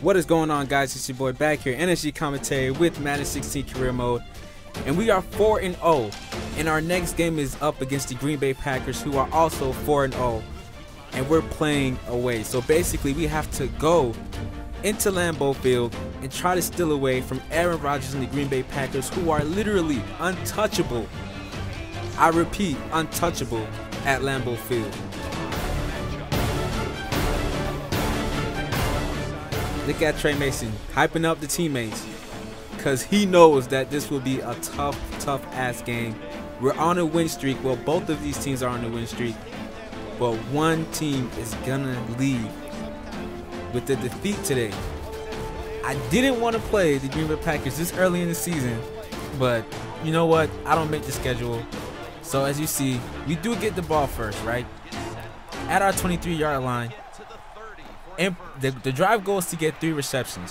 What is going on, guys? It's your boy back here, NSG commentary with Madden 16 career mode, and we are 4-0, and our next game is up against the Green Bay Packers, who are also 4-0, and we're playing away. So basically we have to go into Lambeau Field and try to steal away from Aaron Rodgers and the Green Bay Packers, who are literally untouchable. I repeat, untouchable at Lambeau Field. Look at Trey Mason hyping up the teammates because he knows that this will be a tough ass game. We're on a win streak. Well, both of these teams are on a win streak, but one team is gonna leave with the defeat today. I didn't want to play the Green Bay Packers this early in the season, but you know what? I don't make the schedule. So as you see, we do get the ball first, right? At our 23-yard line. And the drive goes to get 3 receptions,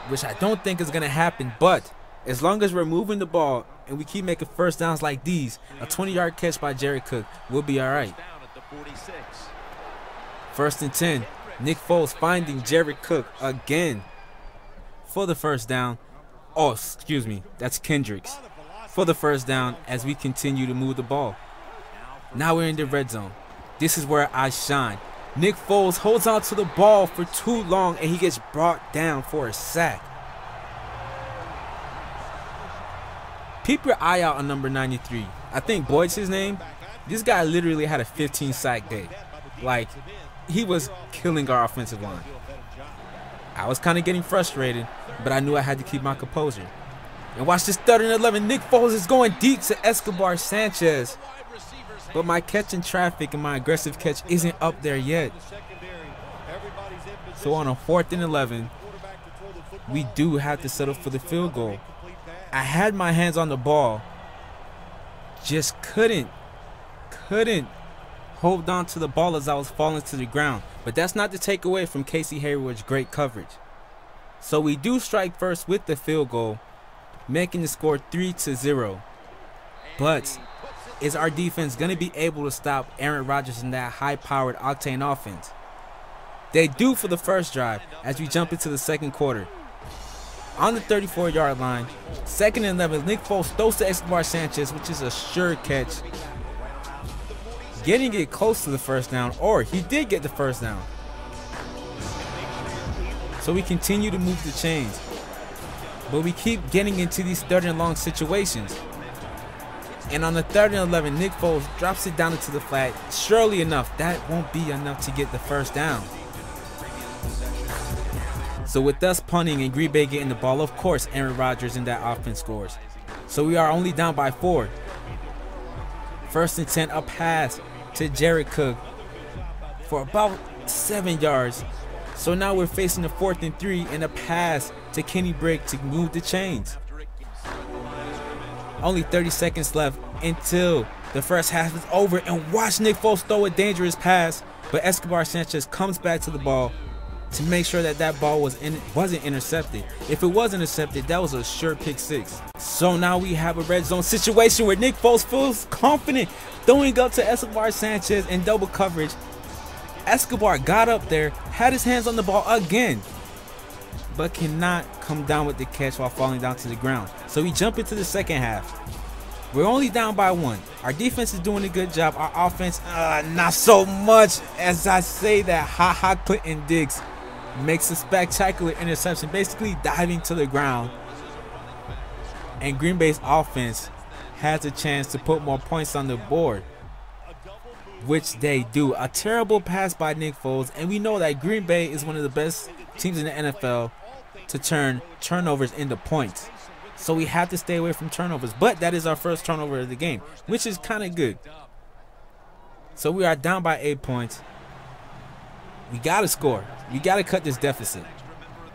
which I don't think is going to happen. But as long as we're moving the ball and we keep making first downs like these, a 20-yard catch by Jared Cook will be all right. 1st and 10. Nick Foles finding Jared Cook again for the first down. Oh, excuse me. That's Kendricks for the first down as we continue to move the ball. Now we're in the red zone. This is where I shine. Nick Foles holds on to the ball for too long and he gets brought down for a sack. Keep your eye out on number 93. I think Boyd's his name. This guy literally had a 15-sack day. Like, he was killing our offensive line. I was kind of getting frustrated, but I knew I had to keep my composure. And watch this 3rd and 11. Nick Foles is going deep to Escobar Sanchez. But my catch in traffic and my aggressive catch isn't up there yet. So on a 4th and 11, we do have to settle for the field goal. I had my hands on the ball, just couldn't hold on to the ball as I was falling to the ground. But that's not to take away from Casey Hayward's great coverage. So we do strike first with the field goal, making the score 3-0. But is our defense going to be able to stop Aaron Rodgers in that high-powered octane offense? They do for the first drive as we jump into the second quarter. On the 34-yard line, 2nd and 11, Nick Foles throws to Escobar Sanchez, which is a sure catch. Getting it close to the first down, or he did get the first down. So we continue to move the chains. But we keep getting into these 3rd and long situations. And on the 3rd and 11, Nick Foles drops it down into the flat. Surely enough, that won't be enough to get the first down. So with us punting and Green Bay getting the ball, of course, Aaron Rodgers in that offense scores. So we are only down by 4. 1st and 10, a pass to Jared Cook for about 7 yards. So now we're facing a 4th and 3 and a pass to Kenny Brick to move the chains. Only 30 seconds left until the first half is over, and watch Nick Foles throw a dangerous pass, but Escobar Sanchez comes back to the ball to make sure that that ball wasn't intercepted. If it was intercepted, that was a sure pick 6. So now we have a red zone situation where Nick Foles feels confident throwing up to Escobar Sanchez in double coverage. Escobar got up there, had his hands on the ball again, but cannot come down with the catch while falling down to the ground. So we jump into the second half. We're only down by 1. Our defense is doing a good job. Our offense, not so much. As I say that, Clinton Diggs makes a spectacular interception, basically diving to the ground. And Green Bay's offense has a chance to put more points on the board, which they do. A terrible pass by Nick Foles, and we know that Green Bay is one of the best teams in the NFL to turn turnovers into points. So we have to stay away from turnovers, but that is our first turnover of the game, which is kind of good. So we are down by 8 points. We got to score. We got to cut this deficit.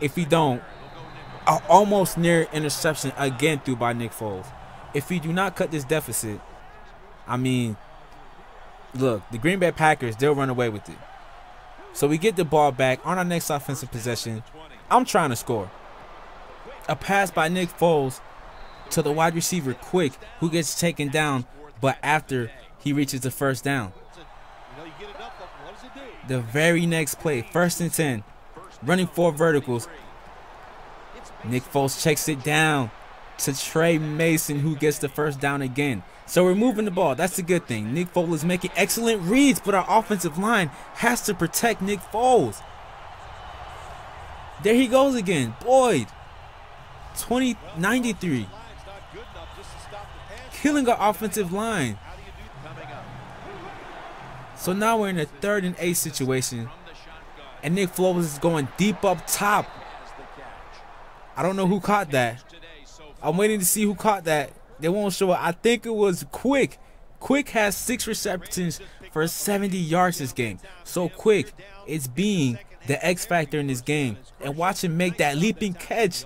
If we don't, almost near interception again through by Nick Foles. If we do not cut this deficit, I mean, look, the Green Bay Packers, they'll run away with it. So we get the ball back on our next offensive possession. I'm trying to score. A pass by Nick Foles to the wide receiver Quick, who gets taken down, but after he reaches the first down. The very next play, 1st and 10, running 4 verticals. Nick Foles checks it down to Trey Mason, who gets the first down again. So we're moving the ball. That's a good thing. Nick Foles is making excellent reads, but our offensive line has to protect Nick Foles. There he goes again. Boyd. 93. Killing our offensive line. So now we're in a 3rd and 8 situation. And Nick Foles is going deep up top. I don't know who caught that. I'm waiting to see who caught that. They won't show it. I think it was Quick. Quick has 6 receptions for 70 yards this game. So Quick is being the X factor in this game. And watch him make that leaping catch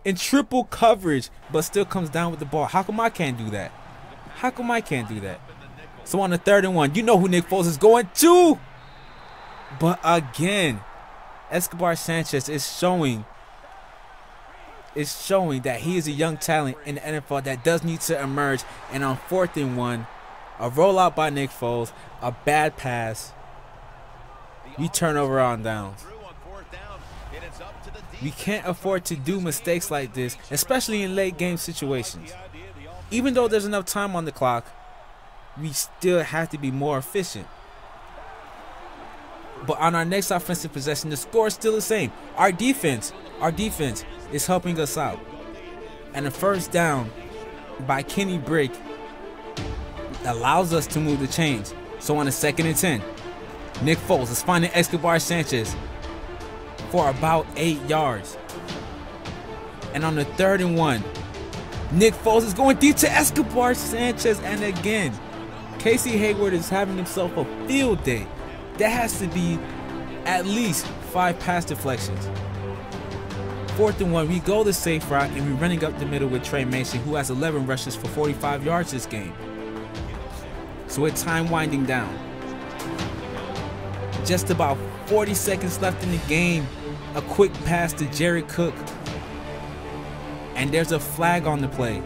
in triple coverage, but still comes down with the ball. How come I can't do that? How come I can't do that? So on the 3rd and 1, you know who Nick Foles is going to. But again, Escobar Sanchez is showing that he is a young talent in the NFL that does need to emerge. And on 4th and 1, a rollout by Nick Foles, a bad pass. We turn over on downs. We can't afford to do mistakes like this, especially in late game situations. Even though there's enough time on the clock, we still have to be more efficient. But on our next offensive possession, the score is still the same. Our defense is helping us out. And the first down by Kenny Brick allows us to move the chains. So on the 2nd and 10, Nick Foles is finding Escobar Sanchez for about 8 yards. And on the 3rd and 1, Nick Foles is going deep to Escobar Sanchez. And again, Casey Hayward is having himself a field day. That has to be at least 5 pass deflections. 4th and 1, we go the safe route and we're running up the middle with Trey Mason, who has 11 rushes for 45 yards this game. So with time winding down, just about 40 seconds left in the game, a quick pass to Jared Cook. And there's a flag on the play.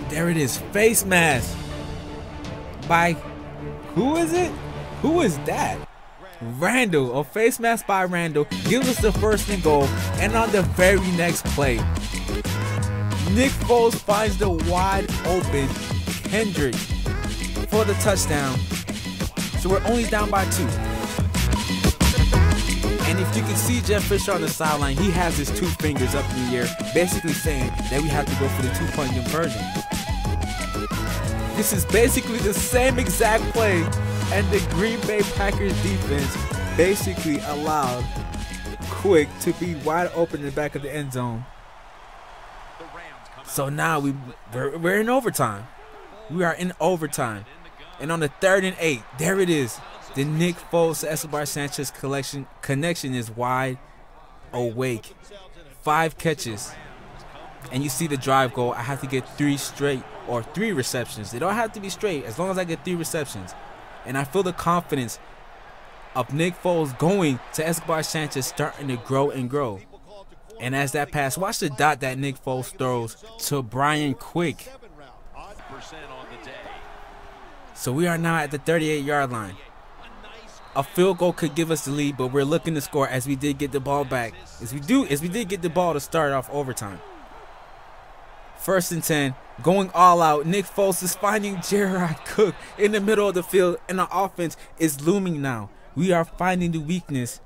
There it is, face mask by, who is it? Who is that? Randall. A face mask by Randall gives us the 1st and goal. And on the very next play, Nick Foles finds the wide open Kendrick for the touchdown. So we're only down by 2. And if you can see Jeff Fisher on the sideline, he has his 2 fingers up in the air, basically saying that we have to go for the 2-point conversion. This is basically the same exact play, and the Green Bay Packers defense basically allowed Quick to be wide open in the back of the end zone. So now we're in overtime. We are in overtime. And on the 3rd and 8, there it is. The Nick Foles to Escobar Sanchez connection is wide awake. 5 catches. And you see the drive goal. I have to get 3 straight or 3 receptions. They don't have to be straight as long as I get 3 receptions. And I feel the confidence of Nick Foles going to Escobar Sanchez starting to grow and grow. And as that pass, watch the dot that Nick Foles throws to Brian Quick. So we are now at the 38-yard line. A field goal could give us the lead, but we're looking to score as we did get the ball back. As we did get the ball to start off overtime. 1st and 10, going all out. Nick Foles is finding Jared Cook in the middle of the field, and our offense is looming now. We are finding the weakness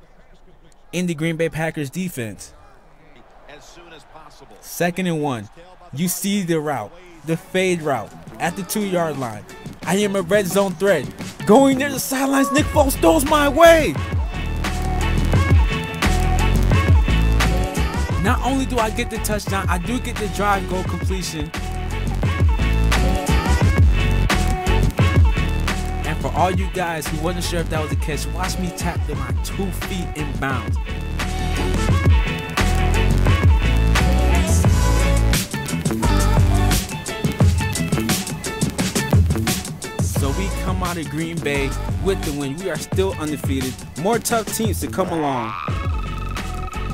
in the Green Bay Packers defense. 2nd and 1, you see the route, the fade route at the 2-yard line. I am a red zone threat. Going near the sidelines, Nick Foles throws my way. Not only do I get the touchdown, I do get the drive goal completion. And for all you guys who wasn't sure if that was a catch, watch me tap to my 2 feet in bounds. So we come out of Green Bay with the win. We are still undefeated. More tough teams to come along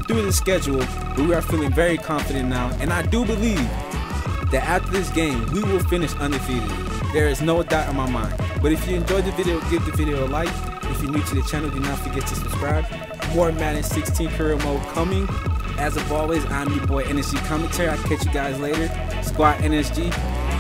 through the schedule, but we are feeling very confident now. And I do believe that after this game, we will finish undefeated. There is no doubt in my mind. But if you enjoyed the video, give the video a like. If you're new to the channel, do not forget to subscribe. More Madden 16 career mode coming. As of always, I'm your boy NSG Commentary. I'll catch you guys later. Squad NSG.